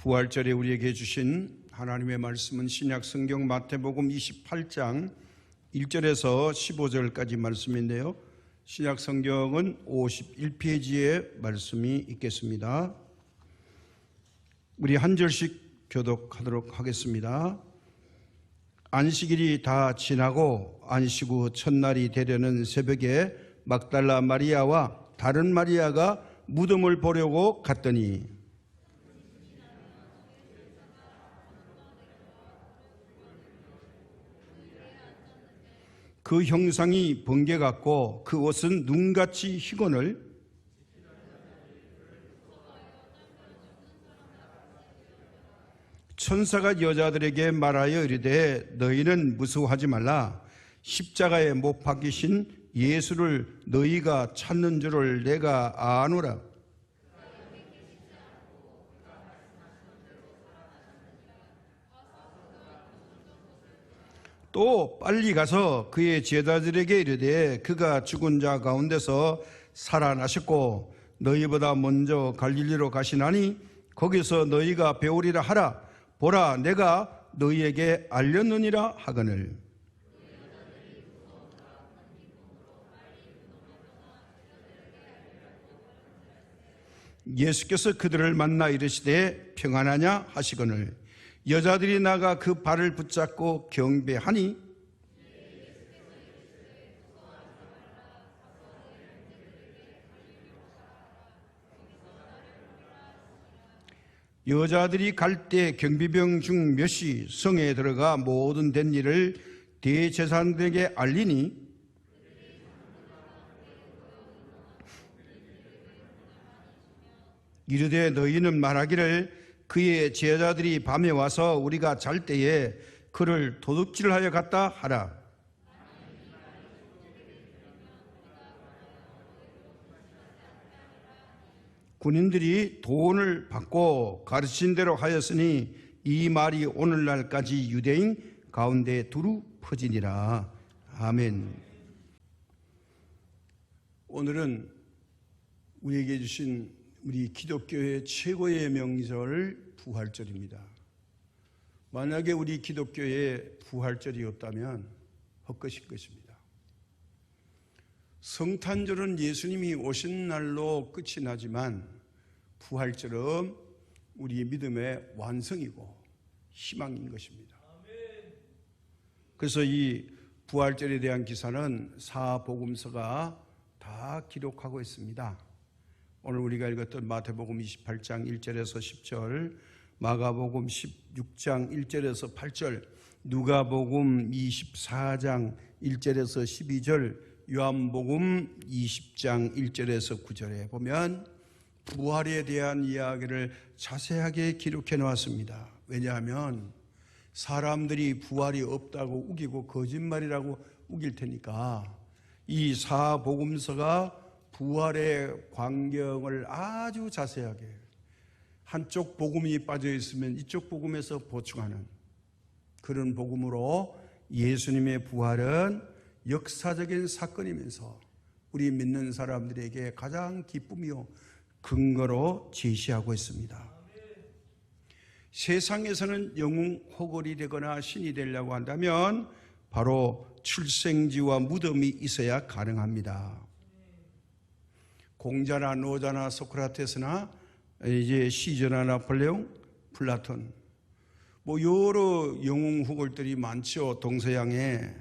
부활절에 우리에게 주신 하나님의 말씀은 신약 성경 마태복음 28장 1절에서 15절까지 말씀인데요. 신약 성경은 51페이지에 말씀이 있겠습니다. 우리 한 절씩 교독하도록 하겠습니다. 안식일이 다 지나고 안식 후 첫날이 되려는 새벽에 막달라 마리아와 다른 마리아가 무덤을 보려고 갔더니 그 형상이 번개 같고 그 옷은 눈같이 희건을 천사가 여자들에게 말하여 이르되 너희는 무서워하지 말라. 십자가에 못 박히신 예수를 너희가 찾는 줄을 내가 아노라. 또 빨리 가서 그의 제자들에게 이르되 그가 죽은 자 가운데서 살아나셨고 너희보다 먼저 갈릴리로 가시나니 거기서 너희가 배우리라 하라. 보라 내가 너희에게 알렸느니라 하거늘. 예수께서 그들을 만나 이르시되 평안하냐 하시거늘 여자들이 나가 그 발을 붙잡고 경배하니 여자들이 갈 때 경비병 중 몇이 성에 들어가 모든 된 일을 대제사장들에게 알리니 이르되 너희는 말하기를 그의 제자들이 밤에 와서 우리가 잘 때에 그를 도둑질하여 갔다 하라. 군인들이 돈을 받고 가르친 대로 하였으니 이 말이 오늘날까지 유대인 가운데 두루 퍼지니라. 아멘. 오늘은 우리에게 주신 우리 기독교의 최고의 명절 부활절입니다. 만약에 우리 기독교에 부활절이 없다면 헛것인 것입니다. 성탄절은 예수님이 오신 날로 끝이 나지만 부활절은 우리의 믿음의 완성이고 희망인 것입니다. 그래서 이 부활절에 대한 기사는 사복음서가 다 기록하고 있습니다. 오늘 우리가 읽었던 마태복음 28장 1절에서 10절, 마가복음 16장 1절에서 8절, 누가복음 24장 1절에서 12절, 요한복음 20장 1절에서 9절에 보면 부활에 대한 이야기를 자세하게 기록해 놓았습니다. 왜냐하면 사람들이 부활이 없다고 우기고 거짓말이라고 우길 테니까 이 사복음서가 부활의 광경을 아주 자세하게 한쪽 복음이 빠져 있으면 이쪽 복음에서 보충하는 그런 복음으로 예수님의 부활은 역사적인 사건이면서 우리 믿는 사람들에게 가장 기쁨이요 근거로 제시하고 있습니다. 세상에서는 영웅 호걸이 되거나 신이 되려고 한다면 바로 출생지와 무덤이 있어야 가능합니다. 공자나 노자나 소크라테스나 이제 시저나 나폴레옹, 플라톤 뭐 여러 영웅 후골들이 많죠. 동서양에.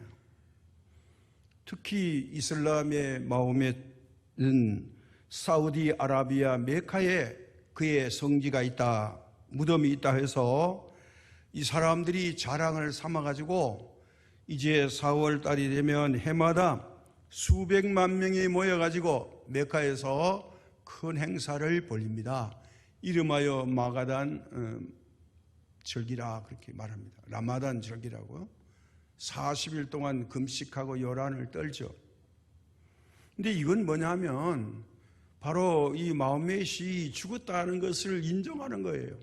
특히 이슬람의 마호메트는 사우디아라비아 메카에 그의 성지가 있다, 무덤이 있다 해서 이 사람들이 자랑을 삼아가지고 이제 4월 달이 되면 해마다 수백만 명이 모여가지고 메카에서 큰 행사를 벌립니다. 이름하여 마가단 절기라 그렇게 말합니다. 라마단 절기라고요. 40일 동안 금식하고 요란을 떨죠. 근데 이건 뭐냐면 바로 이 마호멧이 죽었다는 것을 인정하는 거예요.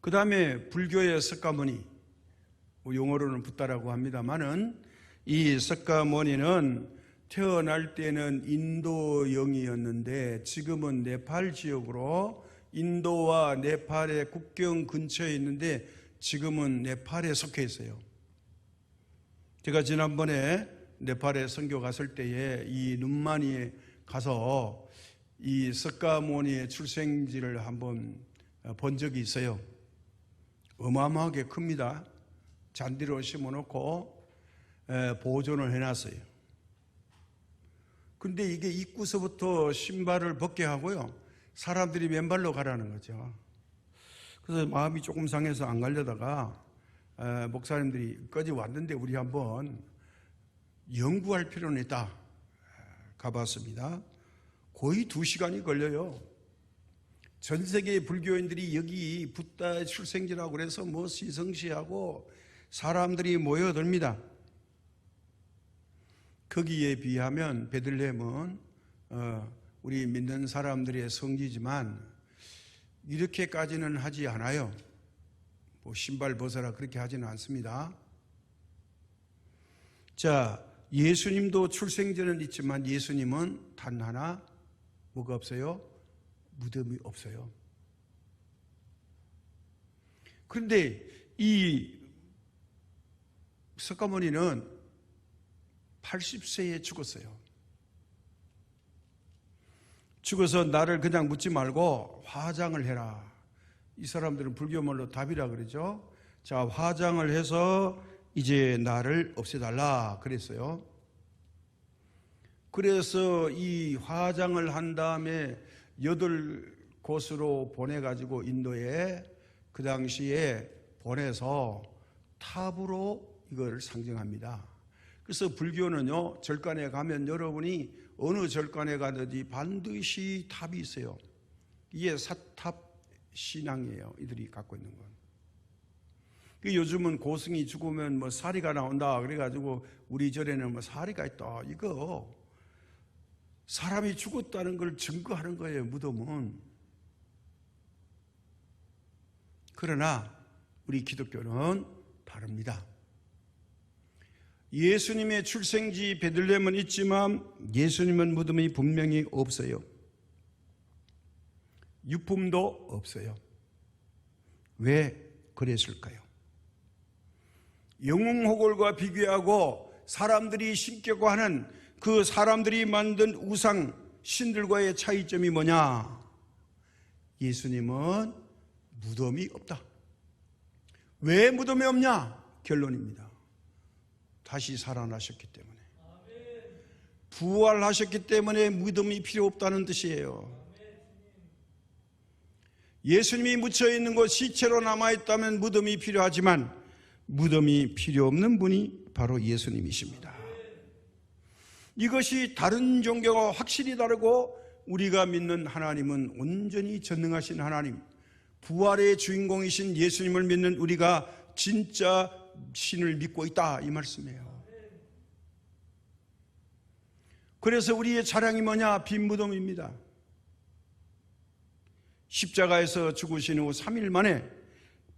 그 다음에 불교의 석가모니, 용어로는 붓다라고 합니다만은 이 석가모니는 태어날 때는 인도영이었는데 지금은 네팔 지역으로, 인도와 네팔의 국경 근처에 있는데 지금은 네팔에 속해 있어요. 제가 지난번에 네팔에 선교 갔을 때에 이 눈마니에 가서 이 석가모니의 출생지를 한번 본 적이 있어요. 어마어마하게 큽니다. 잔디로 심어놓고 보존을 해놨어요. 근데 이게 입구서부터 신발을 벗게 하고요, 사람들이 맨발로 가라는 거죠. 그래서 마음이 조금 상해서 안 가려다가 목사님들이 까지 왔는데 우리 한번 연구할 필요는 있다. 가봤습니다. 거의 2시간이 걸려요. 전 세계 불교인들이 여기 붓다의 출생지라고 그래서 뭐 시성시하고 사람들이 모여듭니다. 거기에 비하면 베들레헴은 우리 믿는 사람들의 성지지만 이렇게까지는 하지 않아요. 뭐 신발 벗어라 그렇게 하지는 않습니다. 자, 예수님도 출생지는 있지만 예수님은 단 하나 뭐가 없어요? 무덤이 없어요. 그런데 이 석가모니는 80세에 죽었어요. 죽어서 나를 그냥 묻지 말고 화장을 해라. 이 사람들은 불교말로 답이라 그러죠. 자, 화장을 해서 이제 나를 없애달라 그랬어요. 그래서 이 화장을 한 다음에 8곳으로 보내가지고 인도에 그 당시에 보내서 탑으로 이걸 상징합니다. 그래서 불교는요, 절간에 가면 여러분이 어느 절간에 가든지 반드시 탑이 있어요. 이게 사탑 신앙이에요. 이들이 갖고 있는 건. 요즘은 고승이 죽으면 뭐 사리가 나온다 그래가지고 우리 절에는 뭐 사리가 있다. 이거 사람이 죽었다는 걸 증거하는 거예요. 무덤은. 그러나 우리 기독교는 다릅니다. 예수님의 출생지 베들레헴은 있지만 예수님은 무덤이 분명히 없어요. 유품도 없어요. 왜 그랬을까요? 영웅호골과 비교하고 사람들이 신격고 하는 그 사람들이 만든 우상 신들과의 차이점이 뭐냐? 예수님은 무덤이 없다. 왜 무덤이 없냐? 결론입니다. 다시 살아나셨기 때문에. 부활하셨기 때문에 무덤이 필요 없다는 뜻이에요. 예수님이 묻혀있는 곳 시체로 남아있다면 무덤이 필요하지만 무덤이 필요 없는 분이 바로 예수님이십니다. 이것이 다른 종교와 확실히 다르고 우리가 믿는 하나님은 온전히 전능하신 하나님, 부활의 주인공이신 예수님을 믿는 우리가 진짜 신을 믿고 있다 이 말씀이에요. 그래서 우리의 자랑이 뭐냐? 빈 무덤입니다. 십자가에서 죽으신 후 3일 만에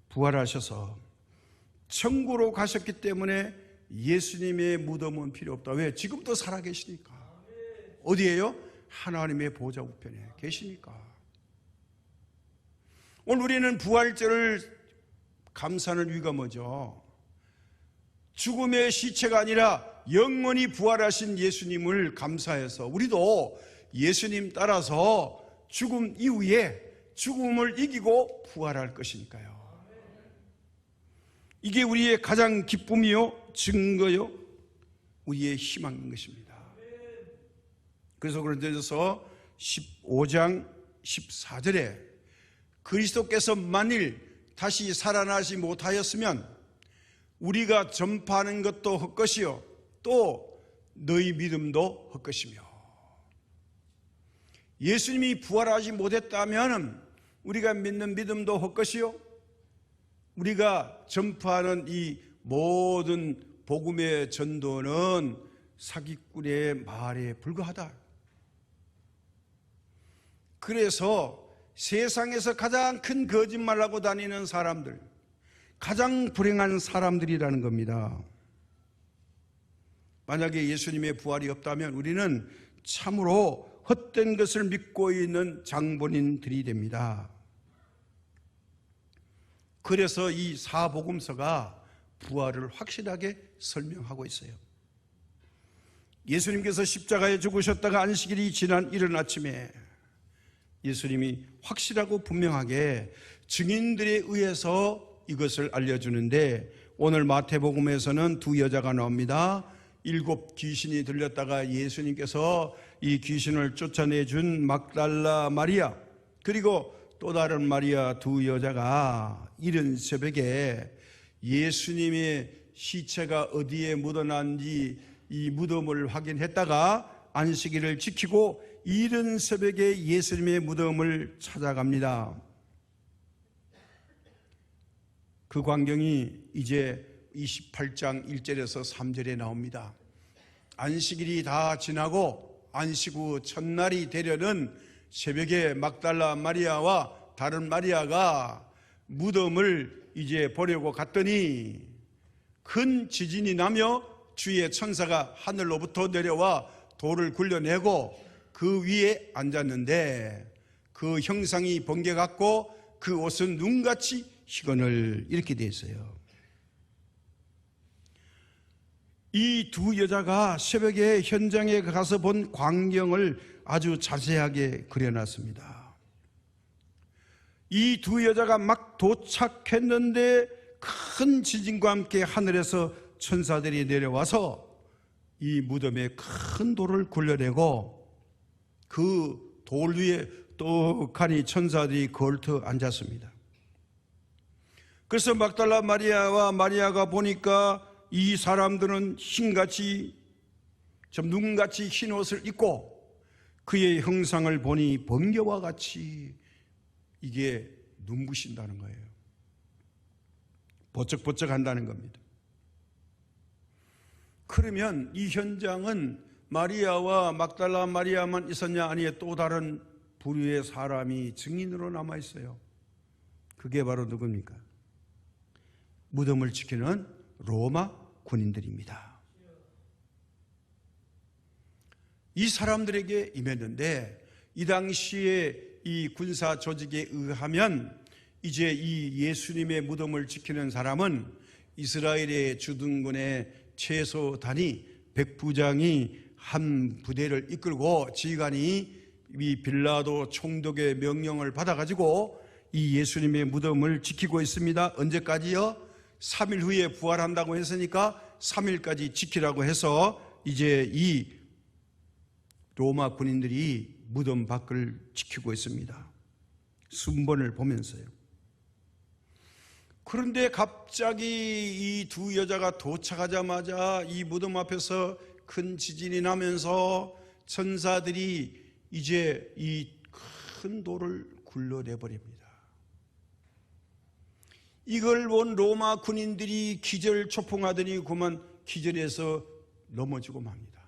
부활하셔서 천국으로 가셨기 때문에 예수님의 무덤은 필요 없다. 왜? 지금도 살아계시니까. 어디에요? 하나님의 보좌 우편에 계시니까. 오늘 우리는 부활절을 감사하는 이유가 뭐죠? 죽음의 시체가 아니라 영원히 부활하신 예수님을 감사해서 우리도 예수님 따라서 죽음 이후에 죽음을 이기고 부활할 것이니까요. 이게 우리의 가장 기쁨이요, 증거요, 우리의 희망인 것입니다. 그래서 그런데서 15장 14절에 그리스도께서 만일 다시 살아나지 못하였으면 우리가 전파하는 것도 헛것이요 또 너희 믿음도 헛것이며, 예수님이 부활하지 못했다면 우리가 믿는 믿음도 헛것이요 우리가 전파하는 이 모든 복음의 전도는 사기꾼의 말에 불과하다. 그래서 세상에서 가장 큰 거짓말하고 다니는 사람들, 가장 불행한 사람들이라는 겁니다. 만약에 예수님의 부활이 없다면 우리는 참으로 헛된 것을 믿고 있는 장본인들이 됩니다. 그래서 이 사복음서가 부활을 확실하게 설명하고 있어요. 예수님께서 십자가에 죽으셨다가 안식일이 지난 이른 아침에 예수님이 확실하고 분명하게 증인들에 의해서 이것을 알려주는데, 오늘 마태복음에서는 두 여자가 나옵니다. 7 귀신이 들렸다가 예수님께서 이 귀신을 쫓아내준 막달라 마리아, 그리고 또 다른 마리아, 두 여자가 이른 새벽에 예수님의 시체가 어디에 묻어난지 이 무덤을 확인했다가 안식일을 지키고 이른 새벽에 예수님의 무덤을 찾아갑니다. 그 광경이 이제 28장 1절에서 3절에 나옵니다. 안식일이 다 지나고 안식 후 첫날이 되려는 새벽에 막달라 마리아와 다른 마리아가 무덤을 이제 보려고 갔더니 큰 지진이 나며 주의 천사가 하늘로부터 내려와 돌을 굴려내고 그 위에 앉았는데 그 형상이 번개 같고 그 옷은 눈같이 희건을, 이렇게 되어 있어요. 이 두 여자가 새벽에 현장에 가서 본 광경을 아주 자세하게 그려놨습니다. 이 두 여자가 막 도착했는데 큰 지진과 함께 하늘에서 천사들이 내려와서 이 무덤에 큰 돌을 굴려내고 그 돌 위에 떡하니 천사들이 걸터 앉았습니다. 그래서 막달라 마리아와 마리아가 보니까 이 사람들은 흰같이, 눈같이 흰 옷을 입고 그의 형상을 보니 번개와 같이 이게 눈부신다는 거예요. 버쩍버쩍 한다는 겁니다. 그러면 이 현장은 마리아와 막달라 마리아만 있었냐? 아니에요. 또 다른 부류의 사람이 증인으로 남아 있어요. 그게 바로 누굽니까? 무덤을 지키는 로마 군인들입니다. 이 사람들에게 임했는데, 이 당시에 이 군사 조직에 의하면 이제 이 예수님의 무덤을 지키는 사람은 이스라엘의 주둔군의 최소 단위 100부장이 한 부대를 이끌고 지휘관이 이 빌라도 총독의 명령을 받아가지고 이 예수님의 무덤을 지키고 있습니다. 언제까지요? 3일 후에 부활한다고 했으니까 3일까지 지키라고 해서 이제 이 로마 군인들이 무덤 밖을 지키고 있습니다. 순번을 보면서요. 그런데 갑자기 이 두 여자가 도착하자마자 이 무덤 앞에서 큰 지진이 나면서 천사들이 이제 이 큰 돌을 굴러내버립니다. 이걸 본 로마 군인들이 기절초풍하더니 그만 기절해서 넘어지고 맙니다.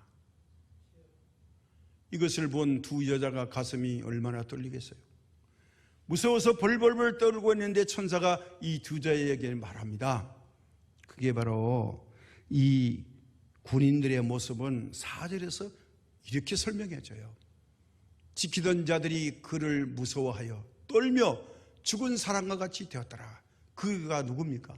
이것을 본 두 여자가 가슴이 얼마나 떨리겠어요. 무서워서 벌벌벌 떨고 있는데 천사가 이 두 여자에게 말합니다. 그게 바로 이 군인들의 모습은 4절에서 이렇게 설명해줘요. 지키던 자들이 그를 무서워하여 떨며 죽은 사람과 같이 되었더라. 그가 누굽니까?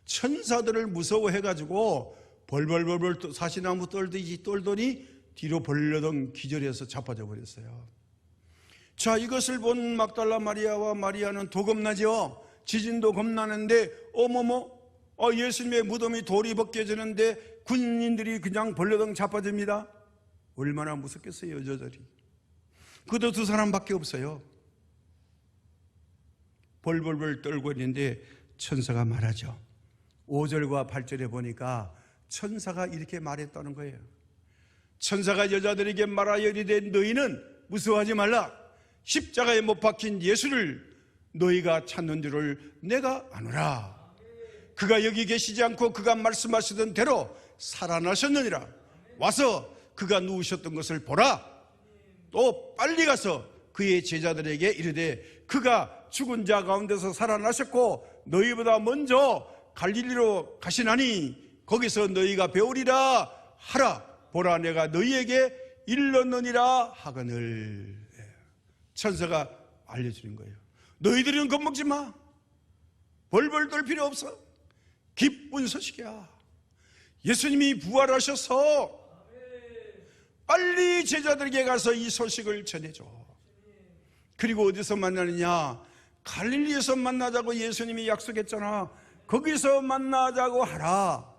천사들을 무서워해가지고 벌벌벌벌 사시나무 떨듯이 떨더니 뒤로 벌려덩 기절해서 자빠져 버렸어요. 자, 이것을 본 막달라 마리아와 마리아는 더 겁나죠. 지진도 겁나는데 어머머, 예수님의 무덤이 돌이 벗겨지는데 군인들이 그냥 벌려덩 자빠집니다. 얼마나 무섭겠어요, 여자들이. 그도 두 사람밖에 없어요. 벌벌벌 떨고 있는데 천사가 말하죠. 5절과 8절에 보니까 천사가 이렇게 말했다는 거예요. 천사가 여자들에게 말하여 이르되 너희는 무서워하지 말라. 십자가에 못 박힌 예수를 너희가 찾는 줄을 내가 아노라. 그가 여기 계시지 않고 그가 말씀하시던 대로 살아나셨느니라. 와서 그가 누우셨던 것을 보라. 또 빨리 가서 그의 제자들에게 이르되 그가 죽은 자 가운데서 살아나셨고 너희보다 먼저 갈릴리로 가시나니 거기서 너희가 배우리라 하라. 보라, 내가 너희에게 일렀느니라 하거늘. 천사가 알려주는 거예요. 너희들은 겁먹지 마. 벌벌 떨 필요 없어. 기쁜 소식이야. 예수님이 부활하셔서 빨리 제자들에게 가서 이 소식을 전해줘. 그리고 어디서 만나느냐? 갈릴리에서 만나자고 예수님이 약속했잖아. 거기서 만나자고 하라.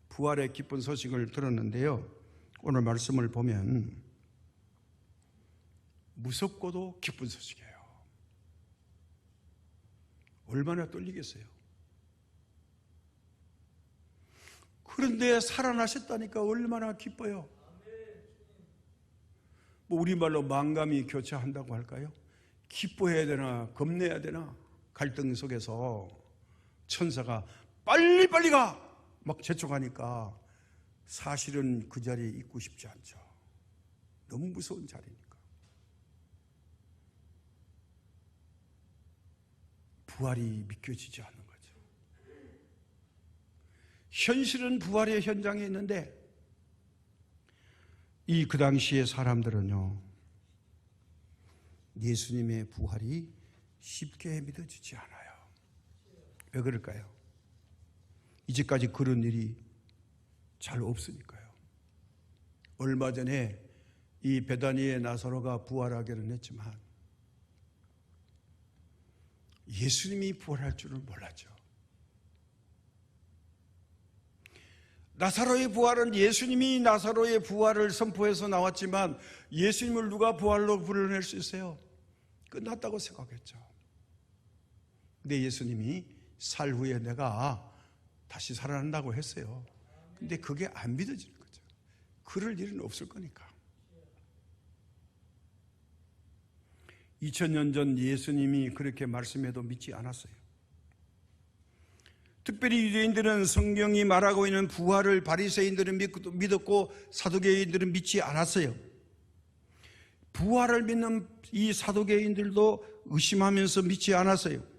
부활의 기쁜 소식을 들었는데요, 오늘 말씀을 보면 무섭고도 기쁜 소식이에요. 얼마나 떨리겠어요. 그런데 살아나셨다니까 얼마나 기뻐요. 뭐 우리말로 만감이 교차한다고 할까요? 기뻐해야 되나 겁내야 되나 갈등 속에서 천사가 빨리빨리 가! 막 재촉하니까 사실은 그 자리에 있고 싶지 않죠. 너무 무서운 자리니까. 부활이 믿겨지지 않는 거죠. 현실은 부활의 현장에 있는데 그 당시의 사람들은요, 예수님의 부활이 쉽게 믿어지지 않아요. 왜 그럴까요? 이제까지 그런 일이 잘 없으니까요. 얼마 전에 이 베다니의 나사로가 부활하기는 했지만 예수님이 부활할 줄은 몰랐죠. 나사로의 부활은 예수님이 나사로의 부활을 선포해서 나왔지만 예수님을 누가 부활로 불러낼 수 있어요? 끝났다고 생각했죠. 근데 예수님이 살 후에 내가 다시 살아난다고 했어요. 근데 그게 안 믿어지는 거죠. 그럴 일은 없을 거니까. 2000년 전 예수님이 그렇게 말씀해도 믿지 않았어요. 특별히 유대인들은 성경이 말하고 있는 부활을 바리새인들은 믿었고 사두개인들은 믿지 않았어요. 부활을 믿는 이 사두개인들도 의심하면서 믿지 않았어요.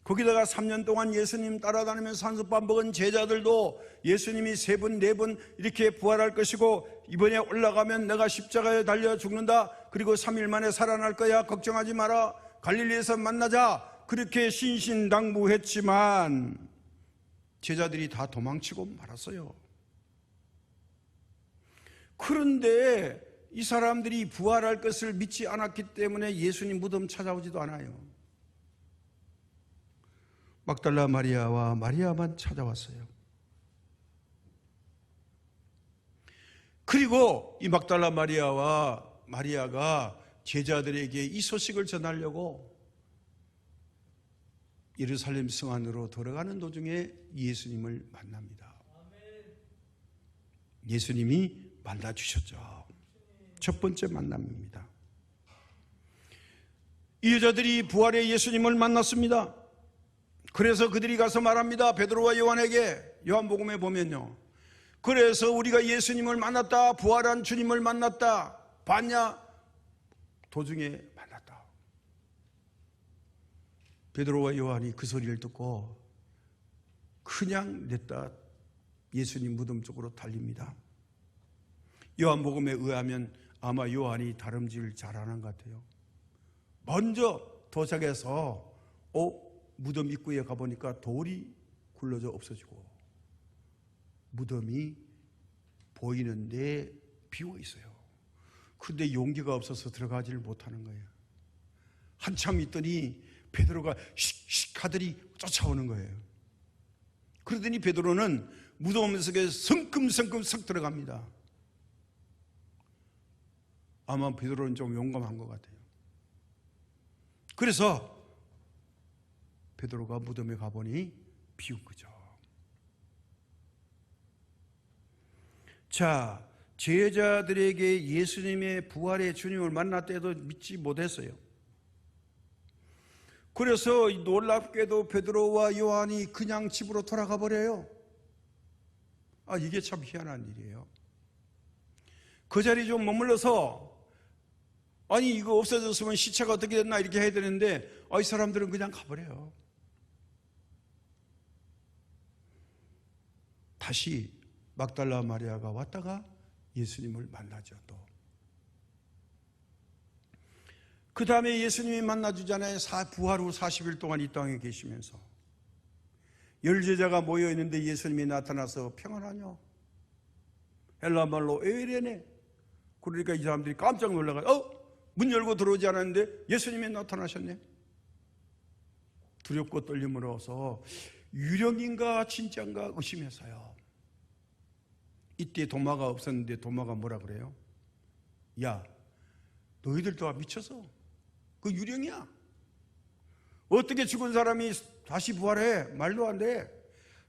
거기다가 3년 동안 예수님 따라다니면서 산소밥 먹은 제자들도 예수님이 3번, 4번 이렇게 부활할 것이고 이번에 올라가면 내가 십자가에 달려 죽는다. 그리고 3일 만에 살아날 거야. 걱정하지 마라. 갈릴리에서 만나자. 그렇게 신신당부했지만 제자들이 다 도망치고 말았어요. 그런데 이 사람들이 부활할 것을 믿지 않았기 때문에 예수님 무덤 찾아오지도 않아요. 막달라 마리아와 마리아만 찾아왔어요. 그리고 이 막달라 마리아와 마리아가 제자들에게 이 소식을 전하려고 예루살렘 성 안으로 들어가는 도중에 예수님을 만납니다. 예수님이 만나주셨죠. 첫 번째 만남입니다. 이 여자들이 부활의 예수님을 만났습니다. 그래서 그들이 가서 말합니다. 베드로와 요한에게. 요한복음에 보면요, 그래서 우리가 예수님을 만났다. 부활한 주님을 만났다. 봤냐? 도중에 만났다. 베드로와 요한이 그 소리를 듣고 그냥 냈다 예수님 무덤 쪽으로 달립니다. 요한복음에 의하면 아마 요한이 다름질 잘하는 것 같아요. 먼저 도착해서 무덤 입구에 가보니까 돌이 굴러져 없어지고 무덤이 보이는데 비어 있어요. 그런데 용기가 없어서 들어가지를 못하는 거예요. 한참 있더니 베드로가 씩씩 하더니 쫓아오는 거예요. 그러더니 베드로는 무덤 속에 성큼성큼 썩 들어갑니다. 아마 베드로는 좀 용감한 것 같아요. 그래서 베드로가 무덤에 가보니 비운 거죠. 자, 제자들에게 예수님의 부활의 주님을 만났을 때도 믿지 못했어요. 그래서 놀랍게도 베드로와 요한이 그냥 집으로 돌아가 버려요. 이게 참 희한한 일이에요. 그 자리에 좀 머물러서 이거 없어졌으면 시체가 어떻게 됐나 이렇게 해야 되는데 이 사람들은 그냥 가버려요. 다시 막달라 마리아가 왔다가 예수님을 만나죠. 또 그 다음에 예수님이 만나주잖아요. 부활 후 40일 동안 이 땅에 계시면서 열제자가 모여있는데 예수님이 나타나서 평안하뇨? 헬라말로 에이레네. 그러니까 이 사람들이 깜짝 놀라가지고 문 열고 들어오지 않았는데 예수님이 나타나셨네. 두렵고 떨림으로서 유령인가 진짜인가 의심해서요. 이때 도마가 없었는데 도마가 뭐라 그래요? 야, 너희들 다 미쳤어. 그 유령이야. 어떻게 죽은 사람이 다시 부활해? 말도 안 돼.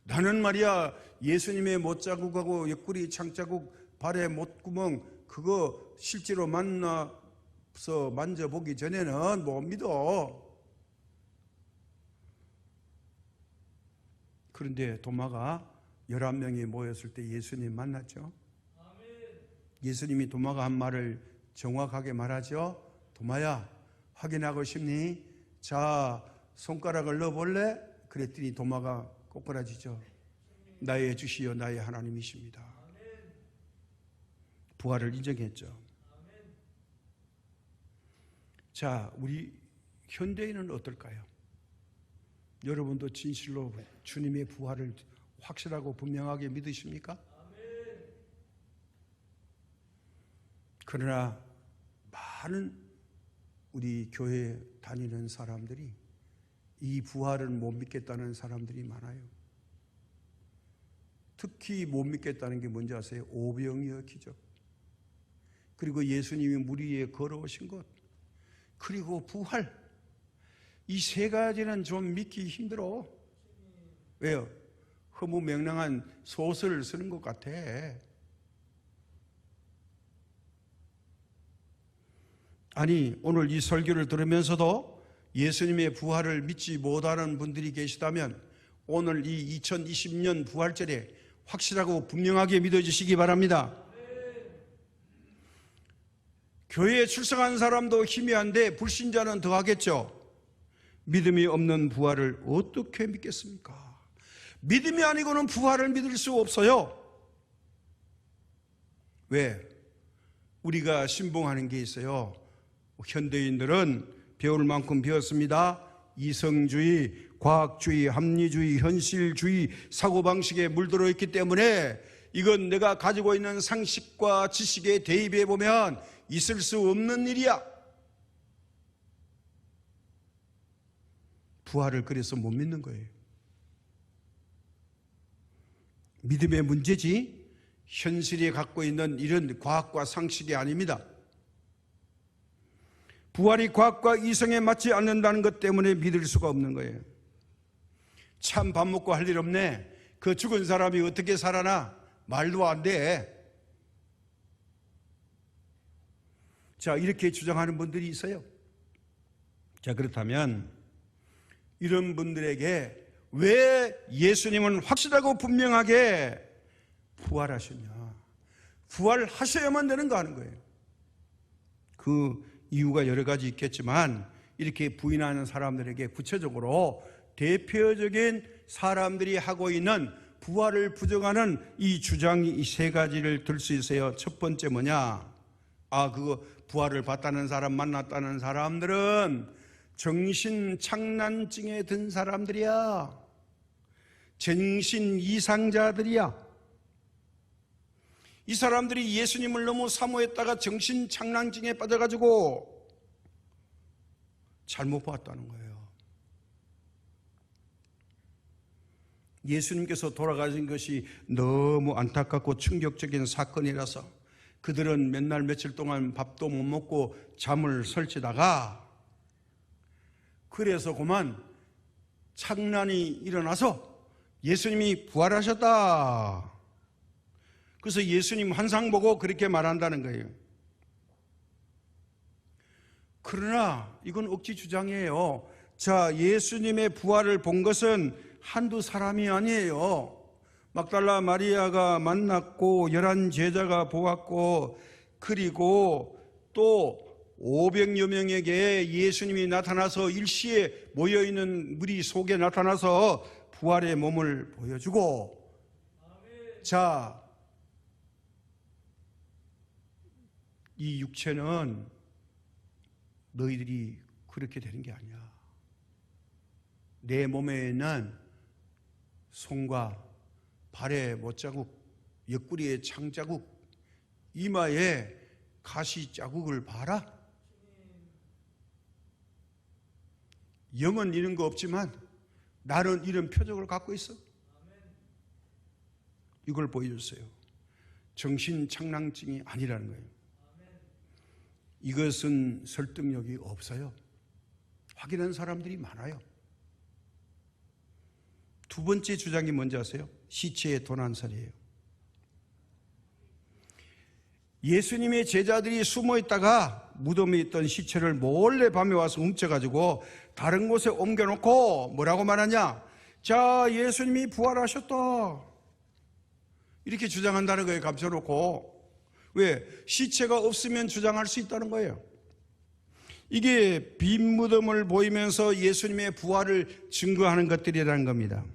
나는 말이야 예수님의 못자국하고 옆구리 창자국 발에 못구멍 그거 실제로 만나서 만져보기 전에는 못 믿어. 그런데 도마가 11명이 모였을 때 예수님 만났죠. 예수님이 도마가 한 말을 정확하게 말하죠. 도마야, 확인하고 싶니? 자, 손가락을 넣어볼래? 그랬더니 도마가 꼬꾸라지죠. 나의 주시여 나의 하나님이십니다. 부활을 인정했죠. 자, 우리 현대인은 어떨까요? 여러분도 진실로 주님의 부활을 확실하고 분명하게 믿으십니까? 그러나 많은 우리 교회 다니는 사람들이 이 부활을 못 믿겠다는 사람들이 많아요. 특히 못 믿겠다는 게 뭔지 아세요? 오병이어 기적, 그리고 예수님이 물 위에 걸어오신 것, 그리고 부활, 이 세 가지는 좀 믿기 힘들어. 왜요? 허무맹랑한 소설을 쓰는 것 같아. 아니, 오늘 이 설교를 들으면서도 예수님의 부활을 믿지 못하는 분들이 계시다면 오늘 이 2020년 부활절에 확실하고 분명하게 믿어주시기 바랍니다. 교회에 출석한 사람도 희미한데 불신자는 더 하겠죠. 믿음이 없는 부활을 어떻게 믿겠습니까? 믿음이 아니고는 부활을 믿을 수 없어요. 왜? 우리가 신봉하는 게 있어요. 현대인들은 배울 만큼 배웠습니다. 이성주의, 과학주의, 합리주의, 현실주의 사고방식에 물들어 있기 때문에 이건 내가 가지고 있는 상식과 지식에 대입해 보면 있을 수 없는 일이야. 부활을 그래서 못 믿는 거예요. 믿음의 문제지 현실이 갖고 있는 이런 과학과 상식이 아닙니다. 부활이 과학과 이성에 맞지 않는다는 것 때문에 믿을 수가 없는 거예요. 참 밥 먹고 할 일 없네. 그 죽은 사람이 어떻게 살아나? 말도 안 돼. 자, 이렇게 주장하는 분들이 있어요. 자, 그렇다면 이런 분들에게 왜 예수님은 확실하고 분명하게 부활하셨냐? 부활하셔야만 되는가 하는 거예요. 그 이유가 여러 가지 있겠지만 이렇게 부인하는 사람들에게 구체적으로 대표적인 사람들이 하고 있는 부활을 부정하는 이 주장이 이 세 가지를 들 수 있어요. 첫 번째 뭐냐? 그거 부활을 봤다는 사람, 만났다는 사람들은 정신 착란증에 든 사람들이야. 정신 이상자들이야. 이 사람들이 예수님을 너무 사모했다가 정신 착란증에 빠져가지고 잘못 봤다는 거예요. 예수님께서 돌아가신 것이 너무 안타깝고 충격적인 사건이라서 그들은 몇 날 며칠 동안 밥도 못 먹고 잠을 설치다가 그래서 그만 착란이 일어나서 예수님이 부활하셨다. 그래서 예수님 환상 보고 그렇게 말한다는 거예요. 그러나 이건 억지 주장이에요. 자, 예수님의 부활을 본 것은 한두 사람이 아니에요. 막달라 마리아가 만났고 11 제자가 보았고 그리고 또 500여 명에게 예수님이 나타나서 일시에 모여있는 무리 속에 나타나서 부활의 몸을 보여주고 자, 이 육체는 너희들이 그렇게 되는 게 아니야. 내 몸에는 손과 발에 못자국, 옆구리에 창자국, 이마에 가시 자국을 봐라. 영은 이런 거 없지만 나는 이런 표적을 갖고 있어. 이걸 보여줬어요. 정신착랑증이 아니라는 거예요. 이것은 설득력이 없어요. 확인한 사람들이 많아요. 두 번째 주장이 뭔지 아세요? 시체의 도난설이에요. 예수님의 제자들이 숨어 있다가 무덤에 있던 시체를 몰래 밤에 와서 훔쳐가지고 다른 곳에 옮겨놓고 뭐라고 말하냐? 자, 예수님이 부활하셨다. 이렇게 주장한다는 거예요. 감춰놓고. 왜? 시체가 없으면 주장할 수 있다는 거예요. 이게 빈 무덤을 보이면서 예수님의 부활을 증거하는 것들이라는 겁니다.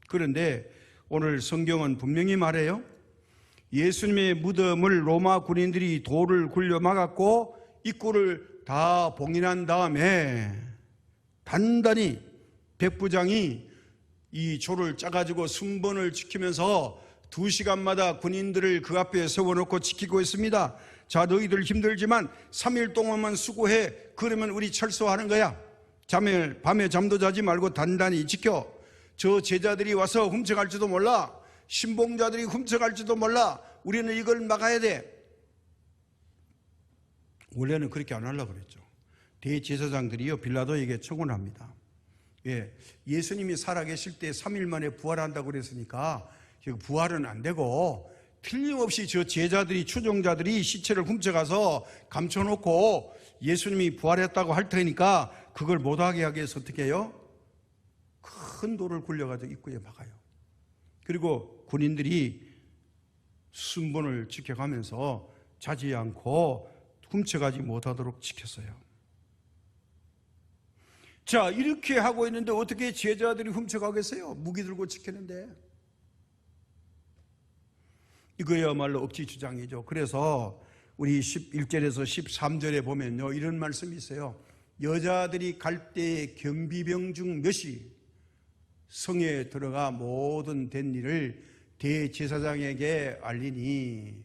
그런데 오늘 성경은 분명히 말해요. 예수님의 무덤을 로마 군인들이 돌을 굴려 막았고 입구를 다 봉인한 다음에 단단히 백부장이 이 조를 짜가지고 순번을 지키면서 2시간마다 군인들을 그 앞에 세워놓고 지키고 있습니다. 자, 너희들 힘들지만 3일 동안만 수고해. 그러면 우리 철수하는 거야. 밤에 잠도 자지 말고 단단히 지켜. 저 제자들이 와서 훔쳐갈지도 몰라. 신봉자들이 훔쳐갈지도 몰라. 우리는 이걸 막아야 돼. 원래는 그렇게 안 하려고 그랬죠. 대제사장들이요 빌라도에게 청혼합니다. 예, 예수님이 살아계실 때 3일 만에 부활한다고 그랬으니까 부활은 안 되고 틀림없이 저 제자들이 추종자들이 시체를 훔쳐가서 감춰놓고 예수님이 부활했다고 할 테니까 그걸 못하게 하기 위해서 어떻게 해요? 큰 돌을 굴려가지고 입구에 막아요. 그리고 군인들이 순번을 지켜가면서 자지 않고 훔쳐가지 못하도록 지켰어요. 자, 이렇게 하고 있는데 어떻게 제자들이 훔쳐가겠어요? 무기 들고 지키는데. 이거야말로 억지 주장이죠. 그래서 우리 11절에서 13절에 보면요 이런 말씀이 있어요. 여자들이 갈 때에 경비병 중 몇이 성에 들어가 모든 된 일을 대제사장에게 알리니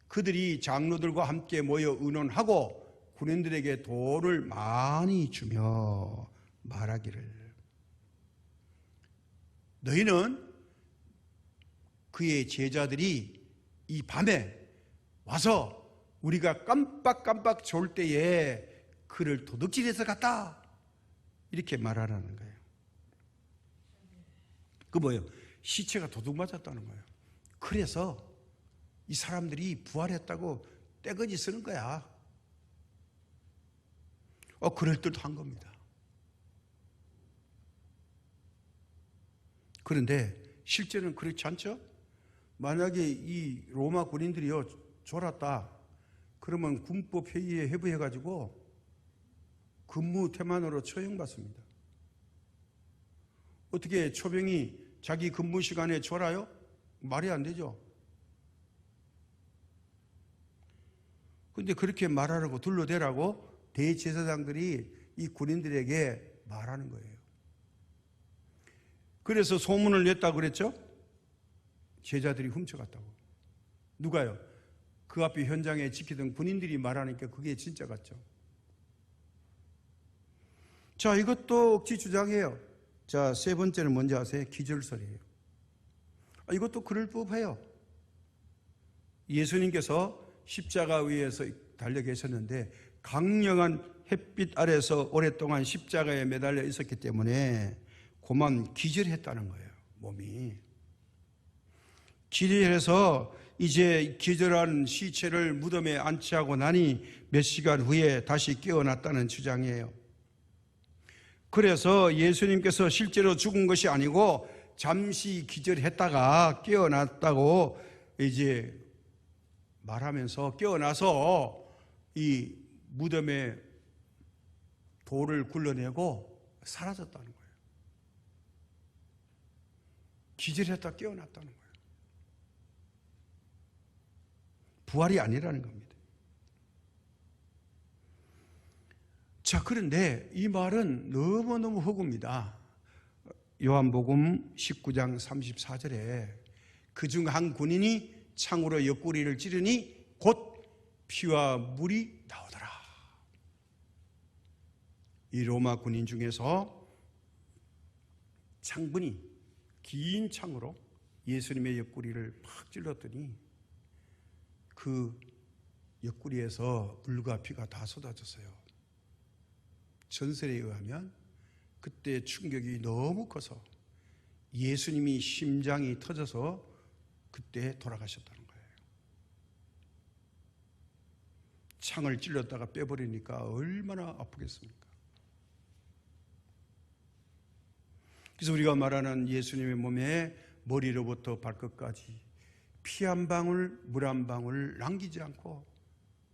그들이 장로들과 함께 모여 의논하고 군인들에게 돈을 많이 주며 말하기를 너희는 그의 제자들이 이 밤에 와서 우리가 깜빡깜빡 졸 때에 그를 도둑질해서 갔다 이렇게 말하라는 거예요. 그 뭐예요? 시체가 도둑 맞았다는 거예요. 그래서 이 사람들이 부활했다고 떼거지 쓰는 거야. 그럴듯한 겁니다. 그런데 실제는 그렇지 않죠? 만약에 이 로마 군인들이요 졸았다 그러면 군법 회의에 회부해가지고 근무 태만으로 처형받습니다. 어떻게 초병이 자기 근무 시간에 졸아요? 말이 안 되죠. 그런데 그렇게 말하라고 둘러대라고 대제사장들이 이 군인들에게 말하는 거예요. 그래서 소문을 냈다고 그랬죠? 제자들이 훔쳐갔다고. 누가요? 그 앞에 현장에 지키던 군인들이 말하니까 그게 진짜 같죠. 자, 이것도 억지 주장이에요. 자, 세 번째는 뭔지 아세요? 기절설이에요. 이것도 그럴 법해요. 예수님께서 십자가 위에서 달려 계셨는데 강력한 햇빛 아래서 오랫동안 십자가에 매달려 있었기 때문에 그만 기절했다는 거예요. 몸이. 기절해서 이제 기절한 시체를 무덤에 안치하고 나니 몇 시간 후에 다시 깨어났다는 주장이에요. 그래서 예수님께서 실제로 죽은 것이 아니고 잠시 기절했다가 깨어났다고 이제 말하면서 깨어나서 이 무덤에 돌을 굴러내고 사라졌다는 거예요. 기절했다 깨어났다는 거예요. 부활이 아니라는 겁니다. 자, 그런데 이 말은 너무너무 허구입니다. 요한복음 19장 34절에 그중 한 군인이 창으로 옆구리를 찌르니 곧 피와 물이 나오더라. 이 로마 군인 중에서 창분이 긴 창으로 예수님의 옆구리를 팍 찔렀더니 그 옆구리에서 물과 피가 다 쏟아졌어요. 전설에 의하면 그때 충격이 너무 커서 예수님이 심장이 터져서 그때 돌아가셨다는 거예요. 창을 찔렀다가 빼버리니까 얼마나 아프겠습니까? 그래서 우리가 말하는 예수님의 몸에 머리로부터 발끝까지 피 한 방울, 물 한 방울 남기지 않고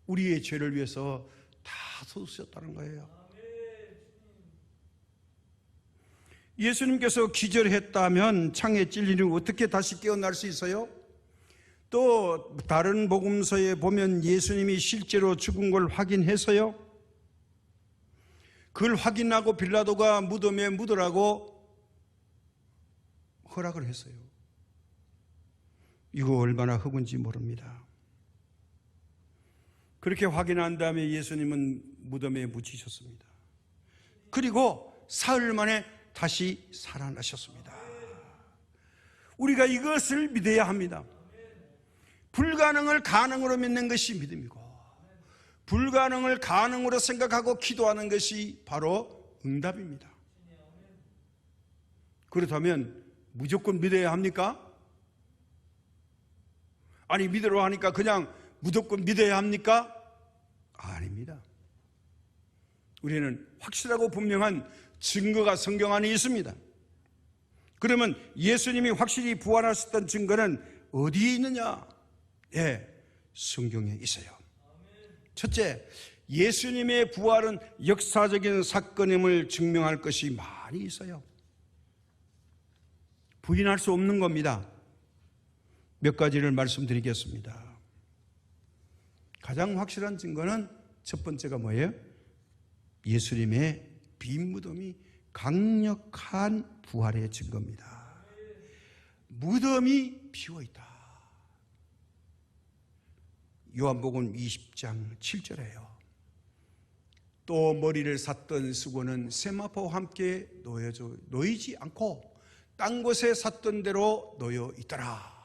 우리의 죄를 위해서 다 쏟으셨다는 거예요. 예수님께서 기절했다면 창에 찔리는 어떻게 다시 깨어날 수 있어요? 또 다른 복음서에 보면 예수님이 실제로 죽은 걸 확인해서요, 그걸 확인하고 빌라도가 무덤에 묻으라고 허락을 했어요. 이거 얼마나 허군지 모릅니다. 그렇게 확인한 다음에 예수님은 무덤에 묻히셨습니다. 그리고 사흘 만에 다시 살아나셨습니다. 우리가 이것을 믿어야 합니다. 불가능을 가능으로 믿는 것이 믿음이고, 불가능을 가능으로 생각하고 기도하는 것이 바로 응답입니다. 그렇다면 무조건 믿어야 합니까? 아니, 믿으러 하니까 그냥 무조건 믿어야 합니까? 아닙니다. 우리는 확실하고 분명한 증거가 성경 안에 있습니다. 그러면 예수님이 확실히 부활하셨던 증거는 어디에 있느냐? 예, 성경에 있어요. 첫째, 예수님의 부활은 역사적인 사건임을 증명할 것이 많이 있어요. 부인할 수 없는 겁니다. 몇 가지를 말씀드리겠습니다. 가장 확실한 증거는 첫 번째가 뭐예요? 예수님의 빈 무덤이 강력한 부활의 증거입니다. 무덤이 비어있다. 요한복음 20장 7절에요. 또 머리를 샀던 수고는 세마포와 함께 놓이지 않고 딴 곳에 샀던 대로 놓여 있더라.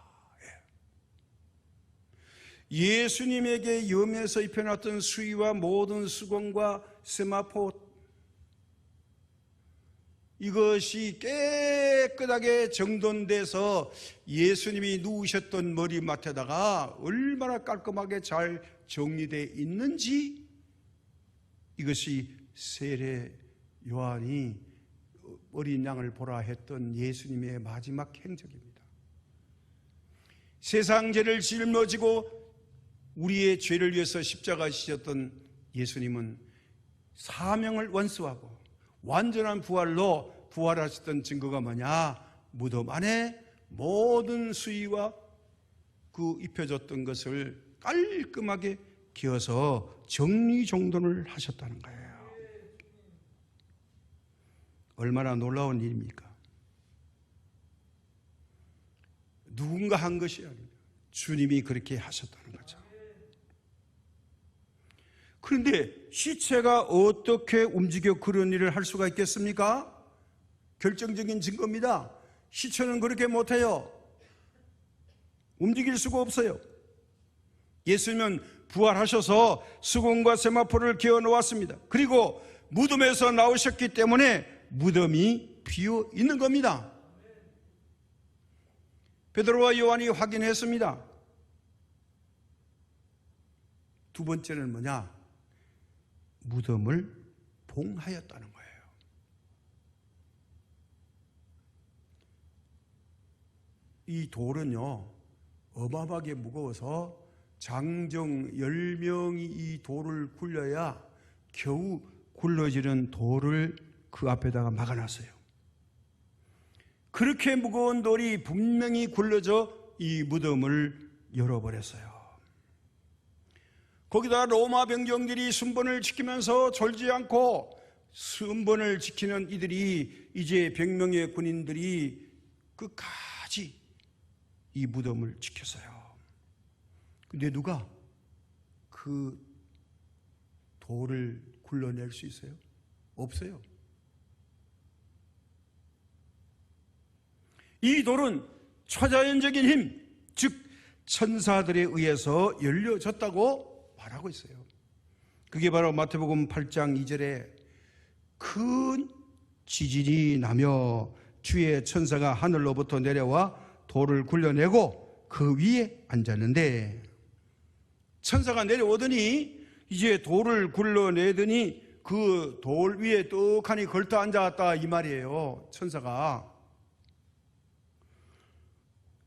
예수님에게 염에서 입혀놨던 수의와 모든 수건과 세마포, 이것이 깨끗하게 정돈돼서 예수님이 누우셨던 머리맡에다가 얼마나 깔끔하게 잘 정리되어 있는지, 이것이 세례 요한이 어린 양을 보라 했던 예수님의 마지막 행적입니다. 세상 죄를 짊어지고 우리의 죄를 위해서 십자가 지셨던 예수님은 사명을 완수하고 완전한 부활로 부활하셨던 증거가 뭐냐? 무덤 안에 모든 수의와 그 입혀졌던 것을 깔끔하게 기어서 정리정돈을 하셨다는 거예요. 얼마나 놀라운 일입니까? 누군가 한 것이 아닙니다. 주님이 그렇게 하셨다는 거죠. 그런데 시체가 어떻게 움직여 그런 일을 할 수가 있겠습니까? 결정적인 증거입니다. 시체는 그렇게 못해요. 움직일 수가 없어요. 예수님은 부활하셔서 수건과 세마포를 기어 놓았습니다. 그리고 무덤에서 나오셨기 때문에 무덤이 비어 있는 겁니다. 베드로와 요한이 확인했습니다. 두 번째는 뭐냐? 무덤을 봉하였다는 거예요. 이 돌은요, 어마어마하게 무거워서 장정 10명이 이 돌을 굴려야 겨우 굴러지는 돌을 그 앞에다가 막아놨어요. 그렇게 무거운 돌이 분명히 굴러져 이 무덤을 열어버렸어요. 거기다 로마 병정들이 순번을 지키면서 졸지 않고 순번을 지키는 이들이 이제 100명의 군인들이 끝까지 이 무덤을 지켰어요. 근데 누가 그 돌을 굴러낼 수 있어요? 없어요. 이 돌은 초자연적인 힘, 즉 천사들에 의해서 열려졌다고 말하고 있어요. 그게 바로 마태복음 8장 2절에 큰 지진이 나며 주의 천사가 하늘로부터 내려와 돌을 굴려내고 그 위에 앉았는데, 천사가 내려오더니 이제 돌을 굴러내더니 그 돌 위에 떡하니 걸터 앉았다 이 말이에요. 천사가.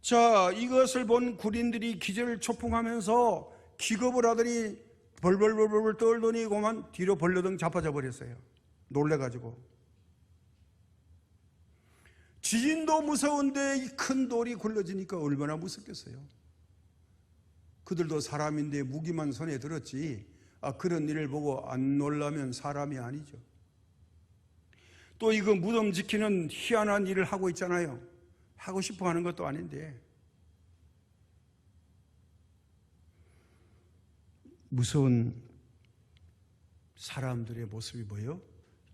자, 이것을 본 군인들이 기절을 초풍하면서 기겁을 하더니 벌벌벌벌 떨더니 그만 뒤로 벌러덩 자빠져 버렸어요. 놀래가지고. 지진도 무서운데 이 큰 돌이 굴러지니까 얼마나 무섭겠어요. 그들도 사람인데 무기만 손에 들었지, 그런 일을 보고 안 놀라면 사람이 아니죠. 또 이거 무덤 지키는 희한한 일을 하고 있잖아요. 하고 싶어 하는 것도 아닌데. 무서운 사람들의 모습이 뭐예요?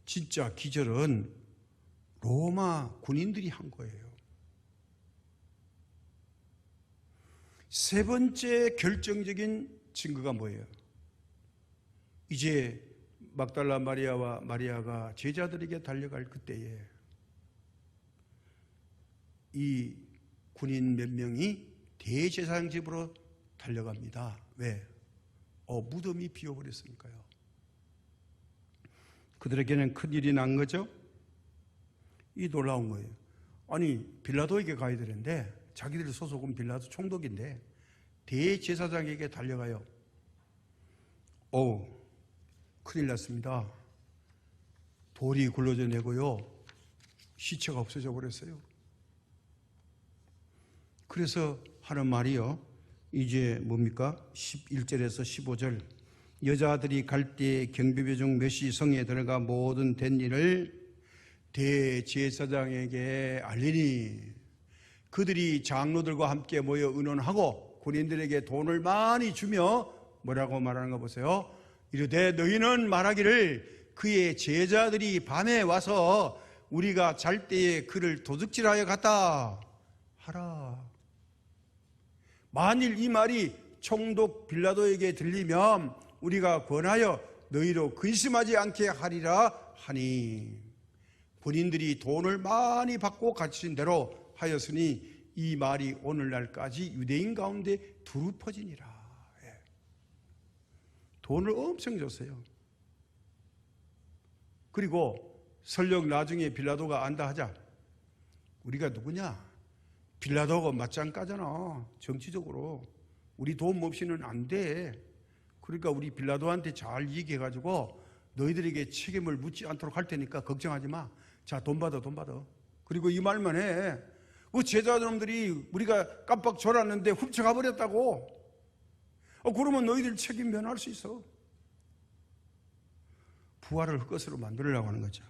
진짜 기절은 로마 군인들이 한 거예요. 세 번째 결정적인 증거가 뭐예요? 이제 막달라 마리아와 마리아가 제자들에게 달려갈 그때에 이 군인 몇 명이 대제사장 집으로 달려갑니다. 왜? 무덤이 비어버렸으니까요. 그들에게는 큰일이 난 거죠. 이 놀라운 거예요. 아니, 빌라도에게 가야 되는데, 자기들 소속은 빌라도 총독인데 대제사장에게 달려가요. 큰일 났습니다. 돌이 굴러져 내고요, 시체가 없어져 버렸어요. 그래서 하는 말이요, 이제 뭡니까? 11절에서 15절. 여자들이 갈 때 경비병 중 몇이 성에 들어가 모든 된 일을 대제사장에게 알리니 그들이 장로들과 함께 모여 의논하고 군인들에게 돈을 많이 주며 뭐라고 말하는 거 보세요. 이르되 너희는 말하기를 그의 제자들이 밤에 와서 우리가 잘 때에 그를 도둑질하여 갔다 하라. 만일 이 말이 총독 빌라도에게 들리면 우리가 권하여 너희로 근심하지 않게 하리라 하니, 군인들이 돈을 많이 받고 갇힌 대로 하였으니 이 말이 오늘날까지 유대인 가운데 두루 퍼지니라. 돈을 엄청 줬어요. 그리고 설령 나중에 빌라도가 안다 하자, 우리가 누구냐? 빌라도가 맞짱 까잖아. 정치적으로 우리 도움 없이는 안 돼. 그러니까 우리 빌라도한테 잘 얘기해가지고 너희들에게 책임을 묻지 않도록 할 테니까 걱정하지 마. 자, 돈 받아, 돈 받아. 그리고 이 말만 해. 그 제자들이 우리가 깜빡 졸았는데 훔쳐가 버렸다고. 그러면 너희들 책임 면할 수 있어. 부활을 헛것으로 만들려고 하는 거죠.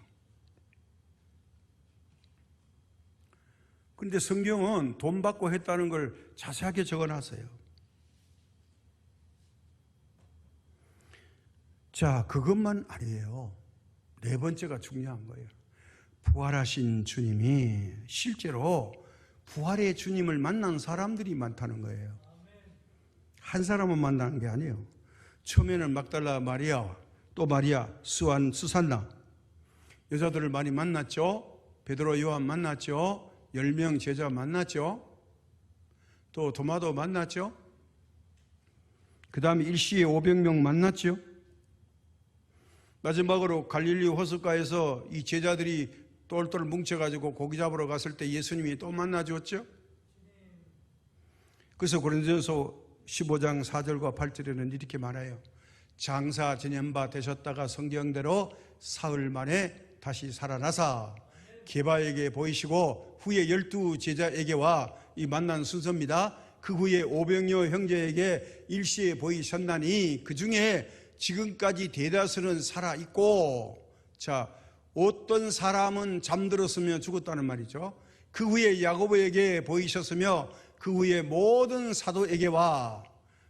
그런데 성경은 돈 받고 했다는 걸 자세하게 적어놨어요. 자, 그것만 아니에요. 네 번째가 중요한 거예요. 부활하신 주님이 실제로 부활의 주님을 만난 사람들이 많다는 거예요. 한 사람은 만나는 게 아니에요. 처음에는 막달라 마리아, 또 마리아, 수산나 여자들을 많이 만났죠. 베드로, 요한 만났죠. 10명 제자 만났죠. 또 도마도 만났죠. 그 다음에 일시에 500명 만났죠. 마지막으로 갈릴리 호숫가에서 이 제자들이 똘똘 뭉쳐가지고 고기 잡으러 갔을 때 예수님이 또 만나주었죠. 그래서 고린도전서 15장 4절과 8절에는 이렇게 말해요. 장사 지낸바 되셨다가 성경대로 사흘 만에 다시 살아나사 게바에게 보이시고 후에 12 제자에게와 이 만난 순서입니다. 그 후에 500여 형제에게 일시에 보이셨나니 그 중에 지금까지 대다수는 살아있고, 자, 어떤 사람은 잠들었으며 죽었다는 말이죠. 그 후에 야고보에게 보이셨으며 그 후에 모든 사도에게와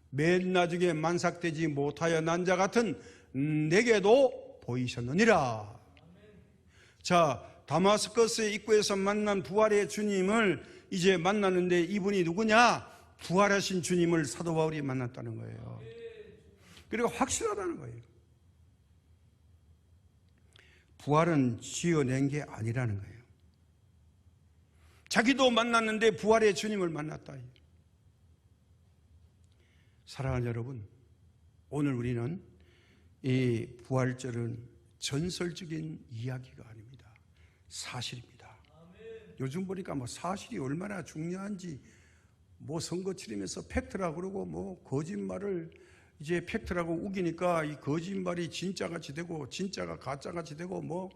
맨 나중에 만삭되지 못하여 난 자 같은 내게도 보이셨느니라. 자, 다마스커스 입구에서 만난 부활의 주님을 이제 만났는데 이분이 누구냐? 부활하신 주님을 사도 바울이 만났다는 거예요. 그리고 확실하다는 거예요. 부활은 지어낸 게 아니라는 거예요. 자기도 만났는데 부활의 주님을 만났다. 사랑하는 여러분, 오늘 우리는 이 부활절은 전설적인 이야기가 아닙니다. 사실입니다. 요즘 보니까 뭐 사실이 얼마나 중요한지 뭐 선거 치르면서 팩트라고 그러고 뭐 거짓말을 이제 팩트라고 우기니까 이 거짓말이 진짜같이 되고 진짜가 가짜같이 되고 뭐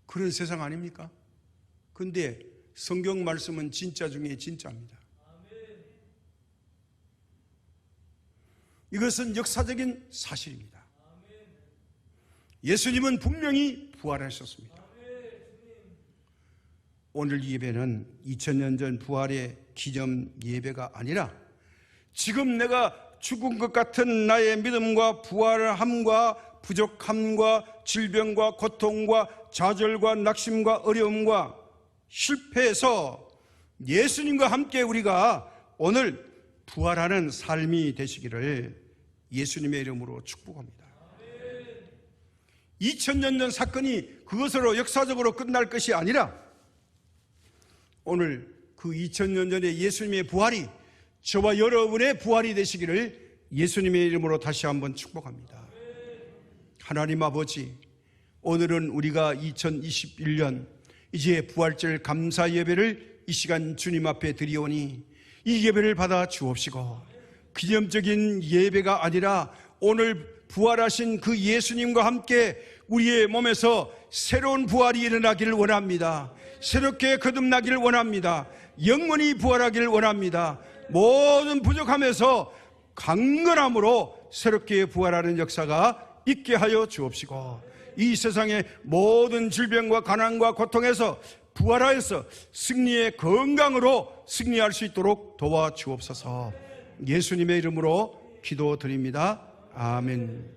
그런 세상 아닙니까? 근데 성경 말씀은 진짜 중에 진짜입니다. 이것은 역사적인 사실입니다. 예수님은 분명히 부활하셨습니다. 오늘 예배는 2000년 전 부활의 기념 예배가 아니라 지금 내가 죽은 것 같은 나의 믿음과 부활함과 부족함과 질병과 고통과 좌절과 낙심과 어려움과 실패해서 예수님과 함께 우리가 오늘 부활하는 삶이 되시기를 예수님의 이름으로 축복합니다. 2000년 전 사건이 그것으로 역사적으로 끝날 것이 아니라 오늘 그 2000년 전에 예수님의 부활이 저와 여러분의 부활이 되시기를 예수님의 이름으로 다시 한번 축복합니다. 하나님 아버지, 오늘은 우리가 2021년 이제 부활절 감사 예배를 이 시간 주님 앞에 드리오니 이 예배를 받아 주옵시고 기념적인 예배가 아니라 오늘 부활하신 그 예수님과 함께 우리의 몸에서 새로운 부활이 일어나기를 원합니다. 새롭게 거듭나기를 원합니다. 영원히 부활하기를 원합니다. 모든 부족함에서 강건함으로 새롭게 부활하는 역사가 있게 하여 주옵시고 이 세상의 모든 질병과 가난과 고통에서 부활하여서 승리의 건강으로 승리할 수 있도록 도와주옵소서. 예수님의 이름으로 기도드립니다. 아멘.